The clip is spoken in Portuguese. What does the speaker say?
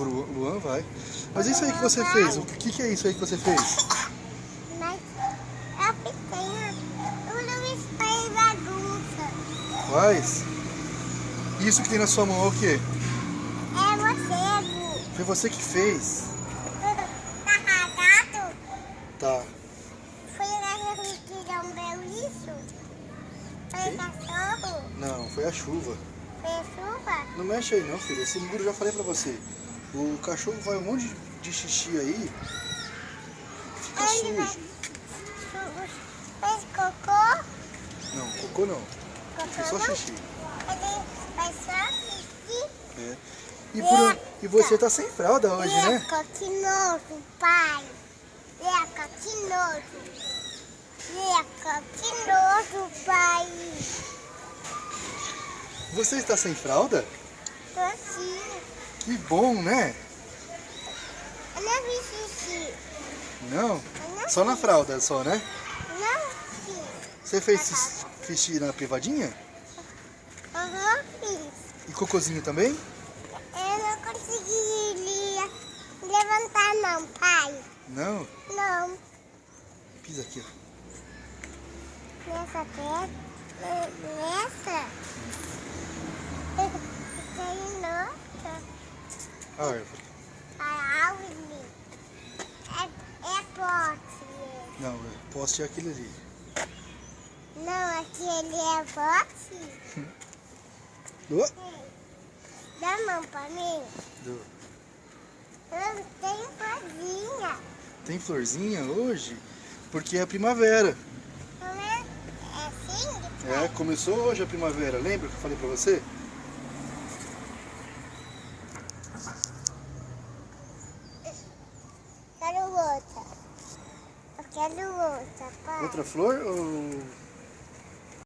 O Luan vai. Mas isso aí que você fez, o que é isso aí que você fez? Mas é pequena. O Luiz faz bagunça. Quais? Isso que tem na sua mão é o quê? É morcego. Foi você que fez? Tá cagado? Tá. Foi o que lambeu isso? Foi o cachorro? Não, foi a chuva. Foi a chuva? Não mexe aí não, filho. Esse muro eu já falei pra você. O cachorro vai um monte de xixi aí. Fica sujo. Fez cocô? Não, cocô não. Foi só Cocô não? xixi. Ele faz só xixi? É. E você tá sem fralda hoje, né? Eca, que nojo, pai. Eca, que nojo. Eca, que nojo, pai. Você está sem fralda? Tô sim. Que bom, né? Eu não fiz xixi. Não? Eu não Só na fralda, só, né? Não fiz. Você fez xixi na privadinha? Aham, fiz. E cocôzinho também? Eu não consegui levantar não, pai. Não? Não. Pisa aqui, ó. Nessa pedra. Nessa. Tem outra. A árvore. A árvore. É pote. Não, poste é aquele ali. Não, aquele é pote. Oh, Dá a mão pra mim. do- Eu tenho florzinha. Tem florzinha hoje? Porque é a primavera. Não é assim? É, começou hoje a primavera. Lembra que eu falei pra você? Quero outra. Eu quero outra, pai. Outra flor ou